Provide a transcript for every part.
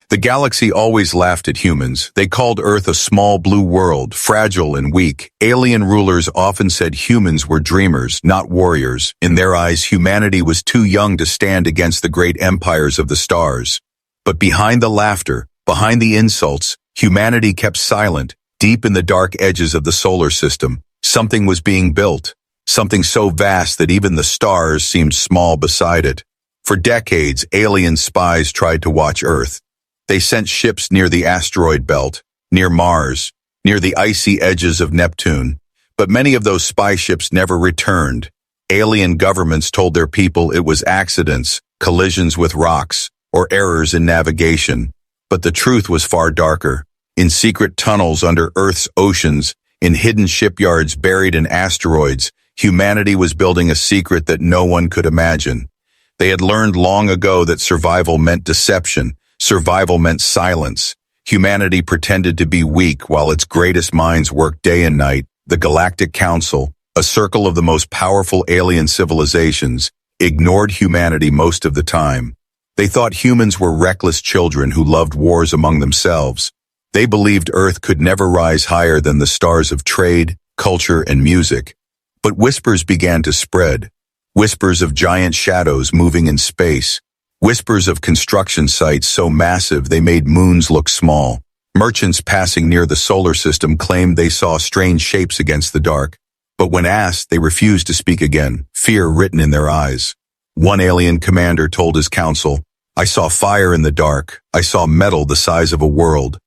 The galaxy always laughed at humans. They called Earth a small blue world, fragile and weak. Alien rulers often said humans were dreamers, not warriors. In their eyes, humanity was too young to stand against the great empires of the stars. But behind the laughter, behind the insults, humanity kept silent. Deep in the dark edges of the solar system, something was being built. Something so vast that even the stars seemed small beside it. For decades, alien spies tried to watch Earth. They sent ships near the asteroid belt, near Mars, near the icy edges of Neptune. But many of those spy ships never returned. Alien governments told their people it was accidents, collisions with rocks, or errors in navigation. But the truth was far darker. In secret tunnels under Earth's oceans, in hidden shipyards buried in asteroids, humanity was building a secret that no one could imagine. They had learned long ago that survival meant deception. Survival meant silence. Humanity pretended to be weak while its greatest minds worked day and night. The Galactic Council, a circle of the most powerful alien civilizations, ignored humanity most of the time. They thought humans were reckless children who loved wars among themselves. They believed Earth could never rise higher than the stars of trade, culture, and music. But whispers began to spread. Whispers of giant shadows moving in space. Whispers of construction sites so massive they made moons look small. Merchants passing near the solar system claimed they saw strange shapes against the dark. But when asked, they refused to speak again, fear written in their eyes. One alien commander told his council, "I saw fire in the dark. I saw metal the size of a world."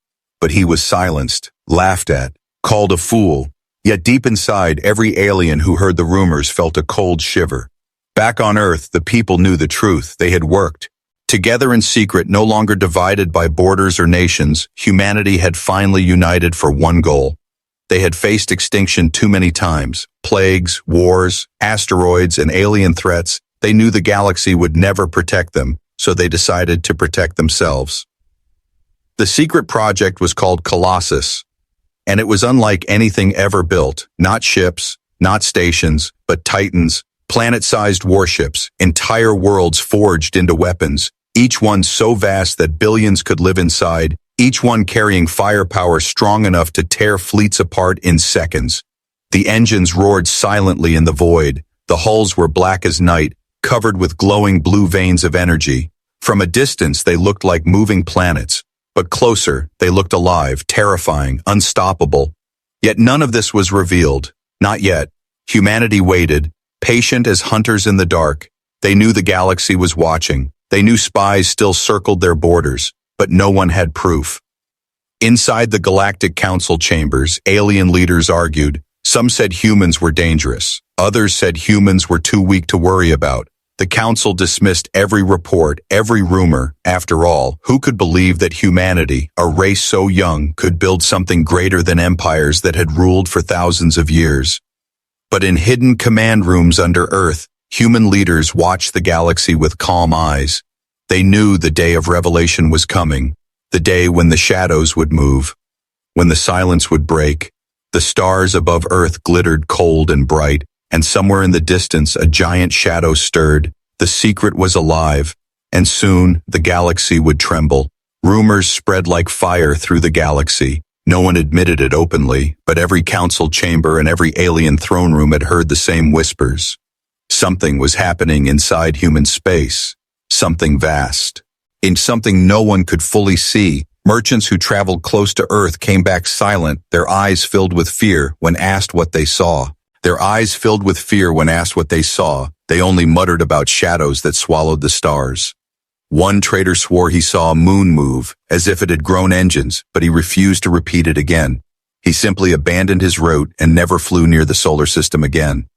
But he was silenced, laughed at, called a fool. Yet deep inside, every alien who heard the rumors felt a cold shiver. Back on Earth, the people knew the truth. They had worked. Together in secret, no longer divided by borders or nations, humanity had finally united for one goal. They had faced extinction too many times. Plagues, wars, asteroids, and alien threats. They knew the galaxy would never protect them, so they decided to protect themselves. The secret project was called Colossus, and it was unlike anything ever built. Not ships, not stations, but titans, planet-sized warships, entire worlds forged into weapons, each one so vast that billions could live inside, each one carrying firepower strong enough to tear fleets apart in seconds. The engines roared silently in the void. The hulls were black as night, covered with glowing blue veins of energy. From a distance, they looked like moving planets. But closer, they looked alive, terrifying, unstoppable. Yet none of this was revealed. Not yet. Humanity waited, patient as hunters in the dark. They knew the galaxy was watching. They knew spies still circled their borders, but no one had proof. Inside the Galactic Council chambers, alien leaders argued. Some said humans were dangerous. Others said humans were too weak to worry about. The Council dismissed every report, every rumor. After all, who could believe that humanity, a race so young, could build something greater than empires that had ruled for thousands of years? But in hidden command rooms under Earth, human leaders watched the galaxy with calm eyes. They knew the day of revelation was coming, the day when the shadows would move, when the silence would break. The stars above Earth glittered cold and bright, and somewhere in the distance a giant shadow stirred. The secret was alive, and soon the galaxy would tremble. Rumors spread like fire through the galaxy. No one admitted it openly, but every council chamber and every alien throne room had heard the same whispers. Something was happening inside human space, something vast. In something no one could fully see, merchants who traveled close to Earth came back silent, their eyes filled with fear when asked what they saw. Their eyes filled with fear when asked what they saw. They only muttered about shadows that swallowed the stars. One trader swore he saw a moon move, as if it had grown engines, but he refused to repeat it again. He simply abandoned his route and never flew near the solar system again.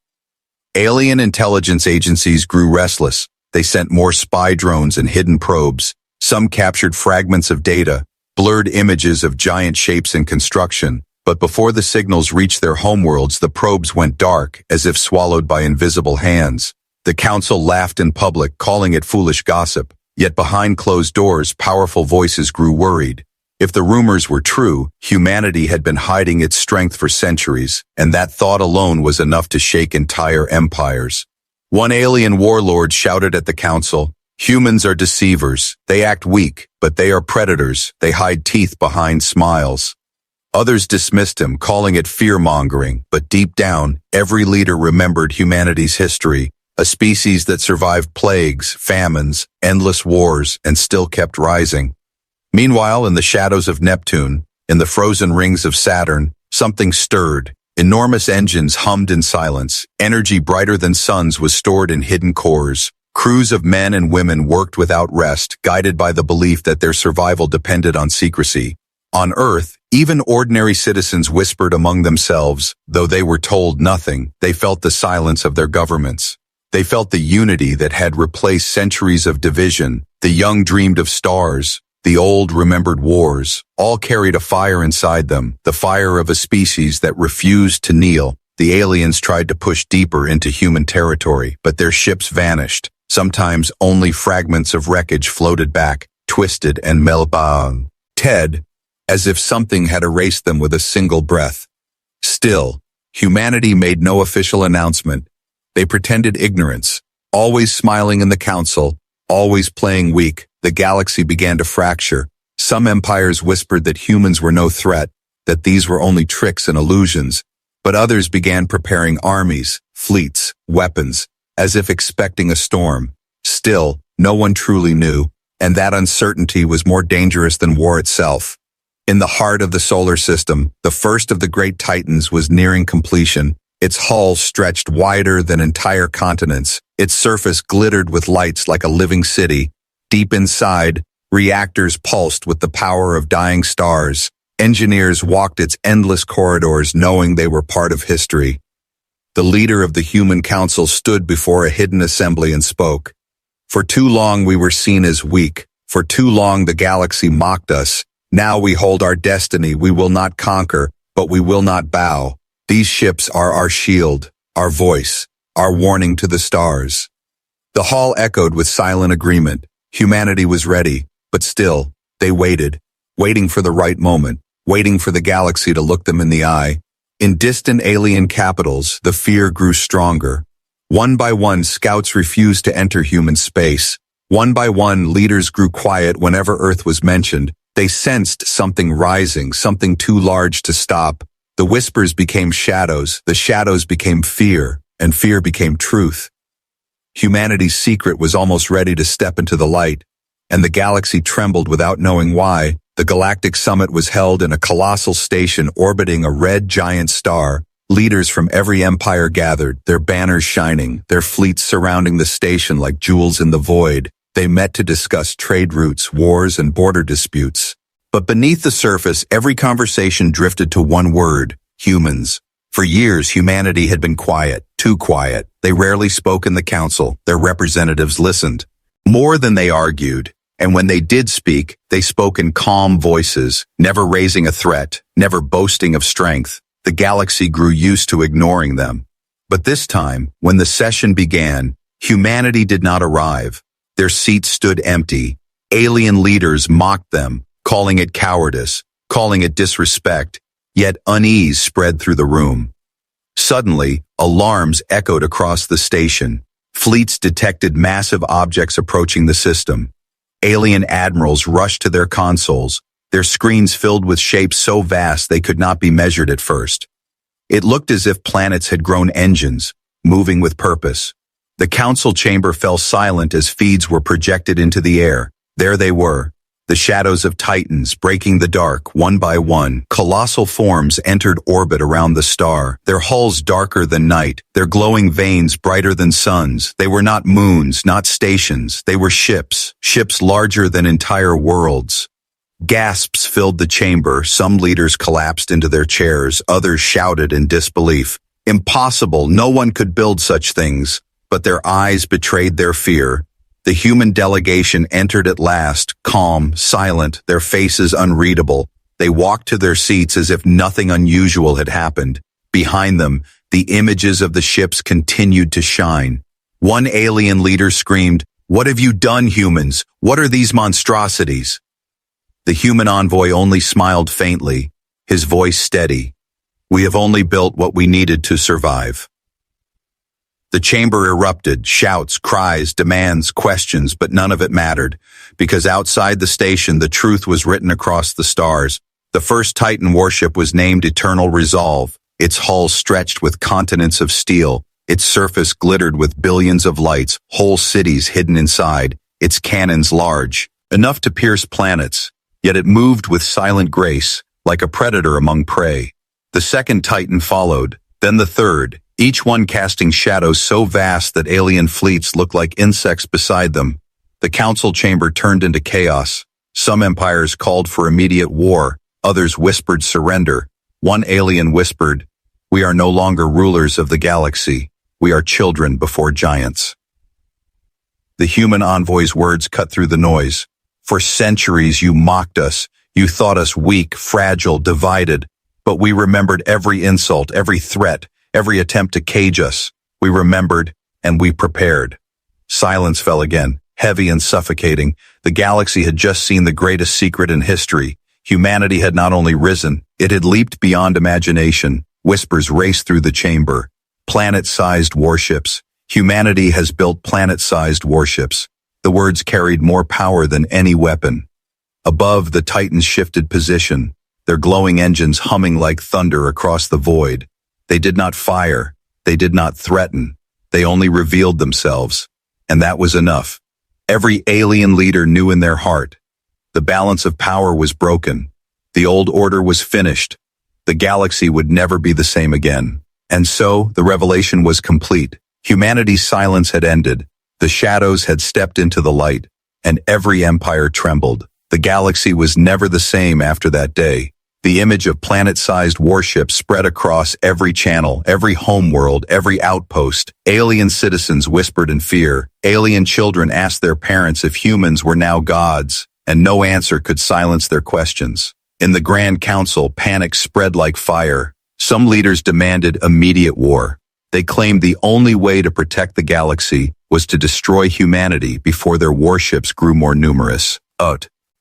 Alien intelligence agencies grew restless. They sent more spy drones and hidden probes. Some captured fragments of data, blurred images of giant shapes in construction. But before the signals reached their homeworlds, the probes went dark, as if swallowed by invisible hands. The council laughed in public, calling it foolish gossip. Yet behind closed doors, powerful voices grew worried. If the rumors were true, humanity had been hiding its strength for centuries, and that thought alone was enough to shake entire empires. One alien warlord shouted at the council, Humans are deceivers. They act weak, but they are predators. They hide teeth behind smiles. Others dismissed him, calling it fear-mongering, but deep down, every leader remembered humanity's history, a species that survived plagues, famines, endless wars, and still kept rising. Meanwhile, in the shadows of Neptune, in the frozen rings of Saturn, something stirred. Enormous engines hummed in silence. Energy brighter than suns was stored in hidden cores. Crews of men and women worked without rest, guided by the belief that their survival depended on secrecy. On Earth, even ordinary citizens whispered among themselves, though they were told nothing. They felt the silence of their governments. They felt the unity that had replaced centuries of division. The young dreamed of stars. The old remembered wars. All carried a fire inside them, the fire of a species that refused to kneel. The aliens tried to push deeper into human territory, but their ships vanished. Sometimes only fragments of wreckage floated back, twisted and meltdown. As if something had erased them with a single breath. Still, humanity made no official announcement. They pretended ignorance, always smiling in the council, always playing weak. The galaxy began to fracture. Some empires whispered that humans were no threat, that these were only tricks and illusions, but others began preparing armies, fleets, weapons, as if expecting a storm. Still, no one truly knew, and that uncertainty was more dangerous than war itself. In the heart of the solar system, the first of the great titans was nearing completion. Its hull stretched wider than entire continents. Its surface glittered with lights like a living city. Deep inside, reactors pulsed with the power of dying stars. Engineers walked its endless corridors knowing they were part of history. The leader of the human council stood before a hidden assembly and spoke. For too long we were seen as weak. For too long the galaxy mocked us. Now we hold our destiny. We will not conquer, but we will not bow. These ships are our shield, our voice, our warning to the stars. The hall echoed with silent agreement. Humanity was ready, but still, they waited, waiting for the right moment, waiting for the galaxy to look them in the eye. In distant alien capitals, the fear grew stronger. One by one, scouts refused to enter human space. One by one, leaders grew quiet whenever Earth was mentioned. They sensed something rising, something too large to stop. The whispers became shadows, the shadows became fear, and fear became truth. Humanity's secret was almost ready to step into the light, and the galaxy trembled without knowing why. The Galactic Summit was held in a colossal station orbiting a red giant star. Leaders from every empire gathered, their banners shining, their fleets surrounding the station like jewels in the void. They met to discuss trade routes, wars, and border disputes. But beneath the surface, every conversation drifted to one word: humans. For years, humanity had been quiet, too quiet. They rarely spoke in the council. Their representatives listened. More than they argued. And when they did speak, they spoke in calm voices, never raising a threat, never boasting of strength. The galaxy grew used to ignoring them. But this time, when the session began, humanity did not arrive. Their seats stood empty. Alien leaders mocked them, calling it cowardice, calling it disrespect, yet unease spread through the room. Suddenly, alarms echoed across the station. Fleets detected massive objects approaching the system. Alien admirals rushed to their consoles, their screens filled with shapes so vast they could not be measured at first. It looked as if planets had grown engines, moving with purpose. The council chamber fell silent as feeds were projected into the air. There they were, the shadows of titans breaking the dark one by one. Colossal forms entered orbit around the star, their hulls darker than night, their glowing veins brighter than suns. They were not moons, not stations. They were ships, ships larger than entire worlds. Gasps filled the chamber. Some leaders collapsed into their chairs. Others shouted in disbelief. Impossible! No one could build such things. But their eyes betrayed their fear. The human delegation entered at last, calm, silent, their faces unreadable. They walked to their seats as if nothing unusual had happened. Behind them, the images of the ships continued to shine. One alien leader screamed, "What have you done, humans? What are these monstrosities?" The human envoy only smiled faintly, his voice steady. "We have only built what we needed to survive." The chamber erupted, shouts, cries, demands, questions, but none of it mattered, because outside the station the truth was written across the stars. The first Titan warship was named Eternal Resolve, its hull stretched with continents of steel, its surface glittered with billions of lights, whole cities hidden inside, its cannons large, enough to pierce planets, yet it moved with silent grace, like a predator among prey. The second Titan followed, then the third, each one casting shadows so vast that alien fleets looked like insects beside them. The council chamber turned into chaos. Some empires called for immediate war, others whispered surrender. One alien whispered, "We are no longer rulers of the galaxy. We are children before giants." The human envoy's words cut through the noise. "For centuries you mocked us. You thought us weak, fragile, divided. But we remembered every insult, every threat, every attempt to cage us. We remembered, and we prepared." Silence fell again, heavy and suffocating. The galaxy had just seen the greatest secret in history. Humanity had not only risen, it had leaped beyond imagination. Whispers raced through the chamber. Planet-sized warships. Humanity has built planet-sized warships. The words carried more power than any weapon. Above, the Titans shifted position, their glowing engines humming like thunder across the void. They did not fire. They did not threaten. They only revealed themselves. And that was enough. Every alien leader knew in their heart. The balance of power was broken. The old order was finished. The galaxy would never be the same again. And so, the revelation was complete. Humanity's silence had ended. The shadows had stepped into the light, and every empire trembled. The galaxy was never the same after that day. The image of planet-sized warships spread across every channel, every homeworld, every outpost. Alien citizens whispered in fear. Alien children asked their parents if humans were now gods, and no answer could silence their questions. In the Grand Council, panic spread like fire. Some leaders demanded immediate war. They claimed the only way to protect the galaxy was to destroy humanity before their warships grew more numerous.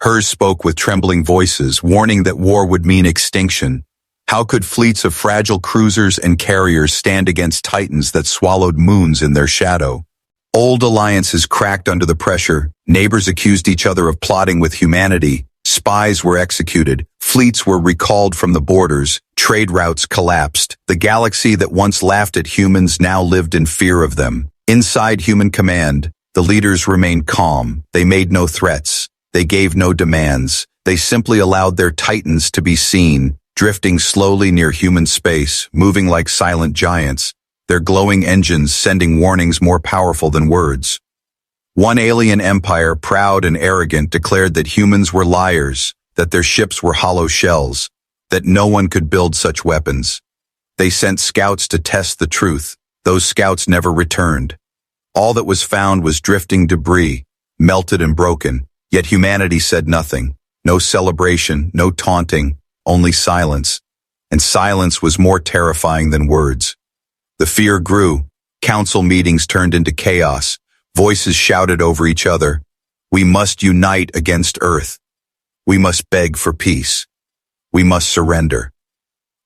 Hers spoke with trembling voices, warning that war would mean extinction. How could fleets of fragile cruisers and carriers stand against titans that swallowed moons in their shadow? Old alliances cracked under the pressure. Neighbors accused each other of plotting with humanity. Spies were executed. Fleets were recalled from the borders. Trade routes collapsed. The galaxy that once laughed at humans now lived in fear of them. Inside human command, the leaders remained calm. They made no threats. They gave no demands. They simply allowed their titans to be seen, drifting slowly near human space, moving like silent giants, their glowing engines sending warnings more powerful than words. One alien empire, proud and arrogant, declared that humans were liars, that their ships were hollow shells, that no one could build such weapons. They sent scouts to test the truth. Those scouts never returned. All that was found was drifting debris, melted and broken. Yet humanity said nothing. No celebration, no taunting, only silence. And silence was more terrifying than words. The fear grew. Council meetings turned into chaos. Voices shouted over each other. We must unite against Earth. We must beg for peace. We must surrender.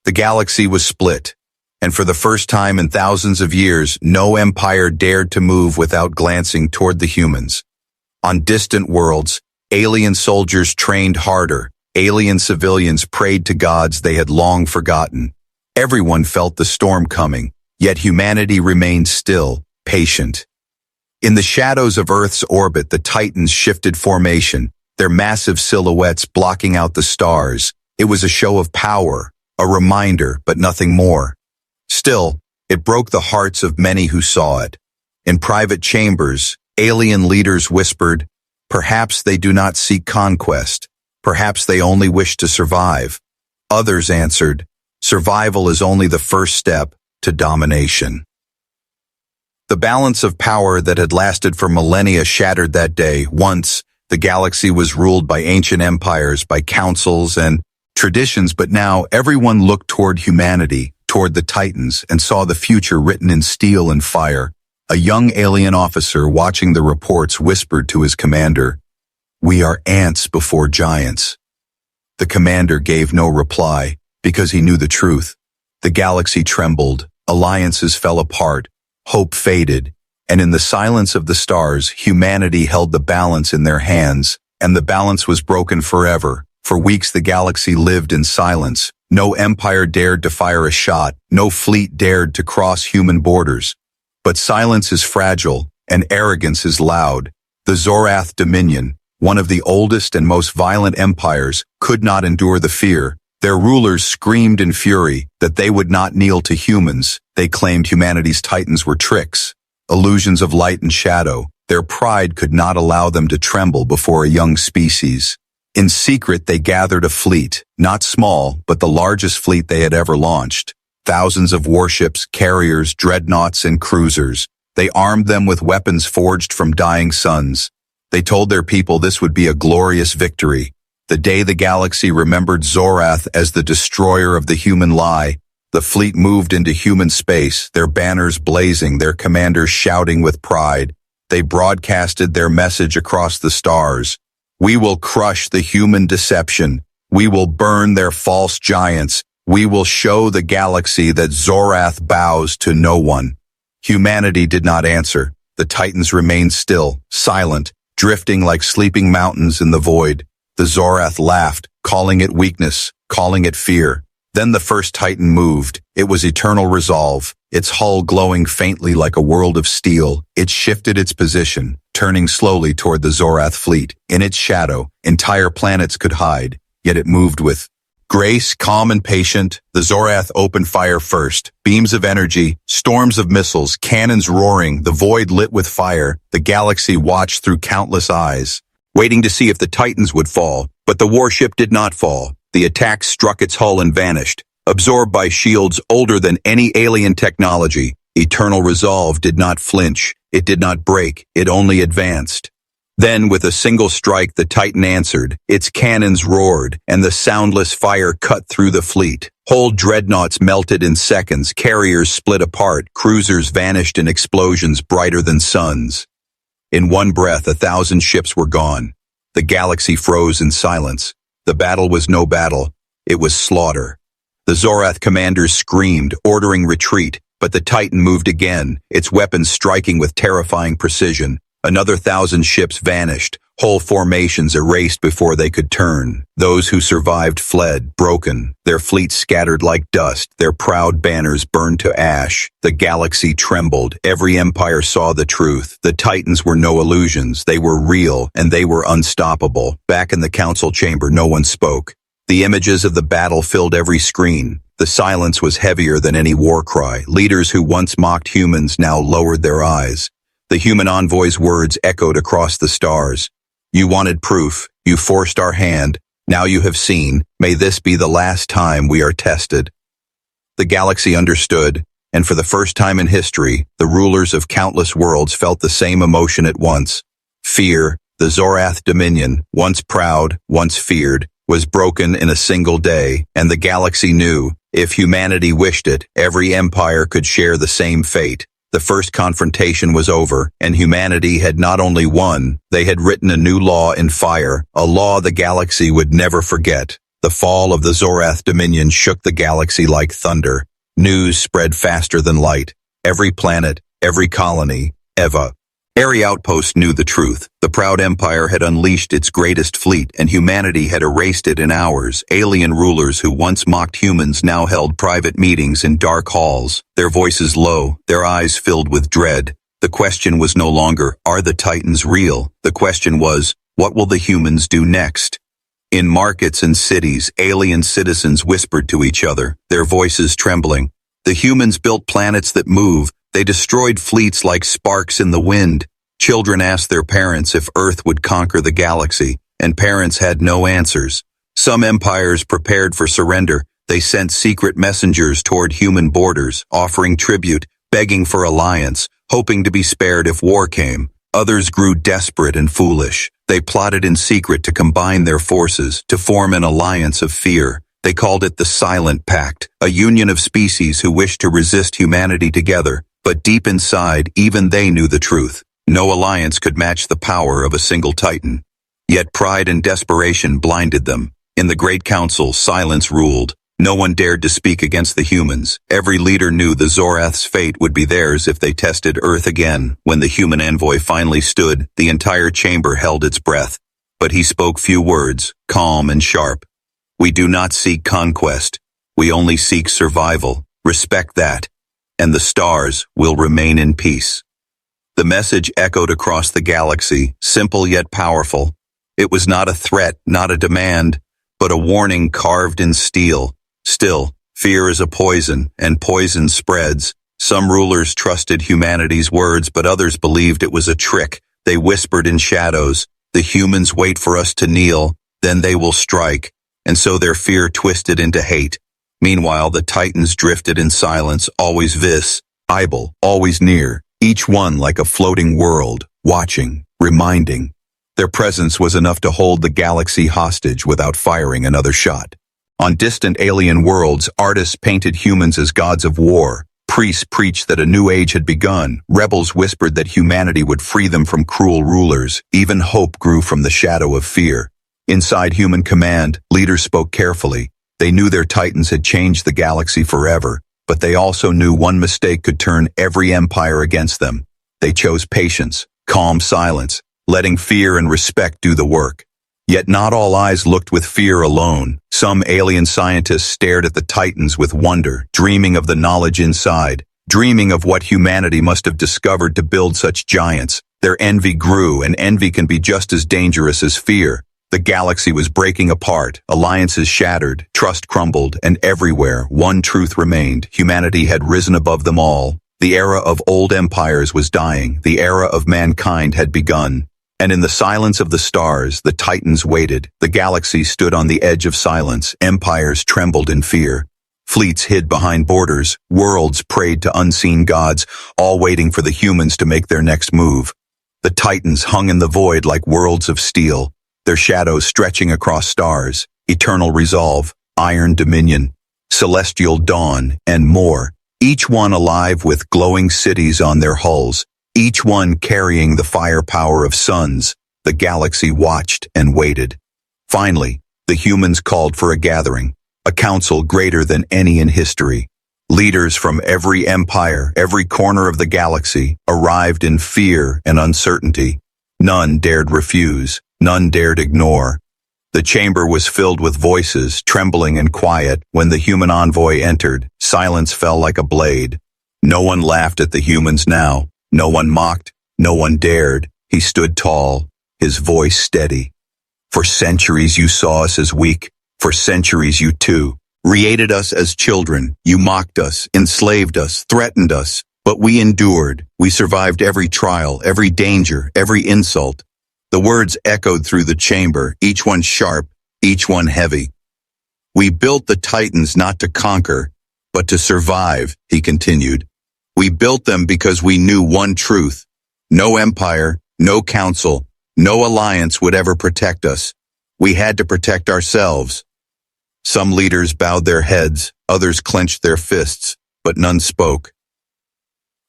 The galaxy was split. And for the first time in thousands of years, no empire dared to move without glancing toward the humans. On distant worlds, alien soldiers trained harder. Alien civilians prayed to gods they had long forgotten. Everyone felt the storm coming, yet humanity remained still, patient. In the shadows of Earth's orbit, the Titans shifted formation, their massive silhouettes blocking out the stars. It was a show of power, a reminder, but nothing more. Still, it broke the hearts of many who saw it. In private chambers, alien leaders whispered, "Perhaps they do not seek conquest. Perhaps they only wish to survive." Others answered, "Survival is only the first step to domination." The balance of power that had lasted for millennia shattered that day. Once, the galaxy was ruled by ancient empires, by councils and traditions, but now everyone looked toward humanity, toward the Titans, and saw the future written in steel and fire. A young alien officer watching the reports whispered to his commander, "We are ants before giants." The commander gave no reply, because he knew the truth. The galaxy trembled, alliances fell apart, Hope faded, and in the silence of the stars, humanity held the balance in their hands, and the balance was broken forever. For weeks the galaxy lived in silence. No empire dared to fire a shot, no fleet dared to cross human borders. But silence is fragile, and arrogance is loud. The Zorath Dominion, one of the oldest and most violent empires, could not endure the fear. Their rulers screamed in fury that they would not kneel to humans. They claimed humanity's titans were tricks, illusions of light and shadow. Their pride could not allow them to tremble before a young species. In secret, they gathered a fleet, not small, but the largest fleet they had ever launched. Thousands of warships, carriers, dreadnoughts, and cruisers. They armed them with weapons forged from dying suns. They told their people this would be a glorious victory. The day the galaxy remembered Zorath as the destroyer of the human lie, the fleet moved into human space, their banners blazing, their commanders shouting with pride. They broadcasted their message across the stars. We will crush the human deception. We will burn their false giants. We will show the galaxy that Zorath bows to no one. Humanity did not answer. The titans remained still, silent, drifting like sleeping mountains in the void. The Zorath laughed, calling it weakness, calling it fear. Then the first titan moved. It was eternal resolve, its hull glowing faintly like a world of steel. It shifted its position, turning slowly toward the Zorath fleet. In its shadow, entire planets could hide, yet it moved with grace, calm and patient. The Zorath opened fire first. Beams of energy, storms of missiles, cannons roaring, the void lit with fire. The galaxy watched through countless eyes, waiting to see if the titans would fall. But the warship did not fall. The attack struck its hull and vanished, absorbed by shields older than any alien technology. Eternal resolve did not flinch. It did not break. It only advanced. Then, with a single strike, the Titan answered. Its cannons roared, and the soundless fire cut through the fleet. Whole dreadnoughts melted in seconds, carriers split apart, cruisers vanished in explosions brighter than suns. In one breath, 1,000 ships were gone. The galaxy froze in silence. The battle was no battle. It was slaughter. The Zorath commanders screamed, ordering retreat, but the Titan moved again, its weapons striking with terrifying precision. Another 1,000 ships vanished, whole formations erased before they could turn. Those who survived fled, broken, their fleets scattered like dust, their proud banners burned to ash. The galaxy trembled. Every empire saw the truth. The Titans were no illusions. They were real, and they were unstoppable. Back in the council chamber, no one spoke. The images of the battle filled every screen. The silence was heavier than any war cry. Leaders who once mocked humans now lowered their eyes. The human envoy's words echoed across the stars. You wanted proof. You forced our hand. Now you have seen. May this be the last time we are tested. The galaxy understood, and for the first time in history, the rulers of countless worlds felt the same emotion at once. Fear, the Zorath Dominion, once proud, once feared, was broken in a single day, and the galaxy knew, if humanity wished it, every empire could share the same fate. The first confrontation was over, and humanity had not only won, they had written a new law in fire, a law the galaxy would never forget. The fall of the Zorath Dominion shook the galaxy like thunder. News spread faster than light. Every planet, every colony, every outpost knew the truth. The proud empire had unleashed its greatest fleet, and humanity had erased it in hours. Alien rulers who once mocked humans now held private meetings in dark halls, their voices low, their eyes filled with dread. The question was no longer, are the Titans real? The question was, what will the humans do next? In markets and cities, alien citizens whispered to each other, their voices trembling. The humans built planets that move. They destroyed fleets like sparks in the wind. Children asked their parents if Earth would conquer the galaxy, and parents had no answers. Some empires prepared for surrender. They sent secret messengers toward human borders, offering tribute, begging for alliance, hoping to be spared if war came. Others grew desperate and foolish. They plotted in secret to combine their forces, to form an alliance of fear. They called it the Silent Pact, a union of species who wished to resist humanity together. But deep inside, even they knew the truth. No alliance could match the power of a single Titan. Yet pride and desperation blinded them. In the Great Council, silence ruled. No one dared to speak against the humans. Every leader knew the Zorath's fate would be theirs if they tested Earth again. When the human envoy finally stood, the entire chamber held its breath. But he spoke few words, calm and sharp. We do not seek conquest. We only seek survival. Respect that. And the stars will remain in peace. The message echoed across the galaxy, simple yet powerful. It was not a threat, not a demand, but a warning carved in steel. Still, fear is a poison, and poison spreads. Some rulers trusted humanity's words, but others believed it was a trick. They whispered in shadows, "The humans wait for us to kneel, then they will strike." And so their fear twisted into hate. Meanwhile, the Titans drifted in silence, always visible, always near, each one like a floating world, watching, reminding. Their presence was enough to hold the galaxy hostage without firing another shot. On distant alien worlds, artists painted humans as gods of war. Priests preached that a new age had begun. Rebels whispered that humanity would free them from cruel rulers. Even hope grew from the shadow of fear. Inside human command, leaders spoke carefully. They knew their Titans had changed the galaxy forever, but they also knew one mistake could turn every empire against them. They chose patience, calm silence, letting fear and respect do the work. Yet not all eyes looked with fear alone. Some alien scientists stared at the Titans with wonder, dreaming of the knowledge inside, dreaming of what humanity must have discovered to build such giants. Their envy grew, and envy can be just as dangerous as fear. The galaxy was breaking apart, alliances shattered, trust crumbled, and everywhere one truth remained: humanity had risen above them all. The era of old empires was dying, the era of mankind had begun. And in the silence of the stars, the Titans waited. The galaxy stood on the edge of silence. Empires trembled in fear. Fleets hid behind borders. Worlds prayed to unseen gods, all waiting for the humans to make their next move. The Titans hung in the void like worlds of steel, their shadows stretching across stars. Eternal resolve, iron dominion, celestial dawn, and more. Each one alive with glowing cities on their hulls. Each one carrying the firepower of suns. The galaxy watched and waited. Finally, the humans called for a gathering, a council greater than any in history. Leaders from every empire, every corner of the galaxy, arrived in fear and uncertainty. None dared refuse, none dared ignore. The chamber was filled with voices, trembling and quiet. When the human envoy entered, silence fell like a blade. No one laughed at the humans now. No one mocked, no one dared. He stood tall, his voice steady. For centuries you saw us as weak. For centuries you too created us as children. You mocked us, enslaved us, threatened us. But we endured. We survived every trial, every danger, every insult. The words echoed through the chamber, each one sharp, each one heavy. We built the Titans not to conquer, but to survive, he continued. We built them because we knew one truth. No empire, no council, no alliance would ever protect us. We had to protect ourselves. Some leaders bowed their heads, others clenched their fists, but none spoke.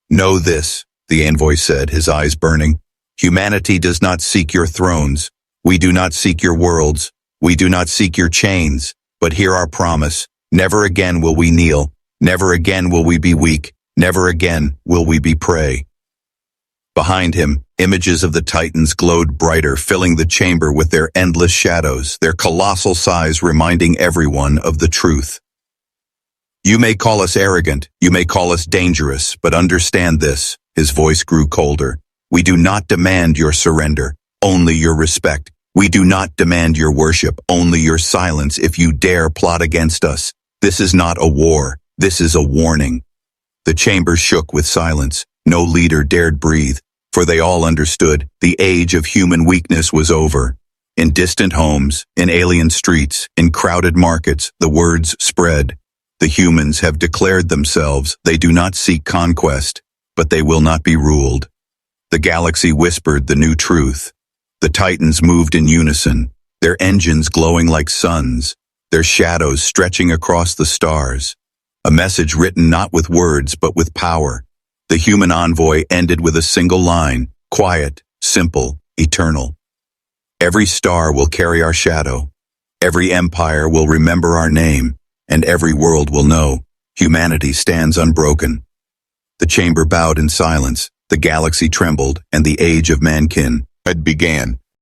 Know this, the envoy said, his eyes burning. Humanity does not seek your thrones. We do not seek your worlds. We do not seek your chains. But hear our promise. Never again will we kneel. Never again will we be weak. Never again will we be prey. Behind him, images of the Titans glowed brighter, filling the chamber with their endless shadows, their colossal size reminding everyone of the truth. You may call us arrogant, you may call us dangerous, but understand this. His voice grew colder. We do not demand your surrender, only your respect. We do not demand your worship, only your silence if you dare plot against us. This is not a war, this is a warning. The chamber shook with silence. No leader dared breathe, for they all understood the age of human weakness was over. In distant homes, in alien streets, in crowded markets, the words spread. The humans have declared themselves. They do not seek conquest, but they will not be ruled. The galaxy whispered the new truth. The Titans moved in unison, their engines glowing like suns, their shadows stretching across the stars. A message written not with words, but with power. The human envoy ended with a single line, quiet, simple, eternal. Every star will carry our shadow. Every empire will remember our name. and every world will know. Humanity stands unbroken. The chamber bowed in silence, the galaxy trembled, and the age of mankind had began.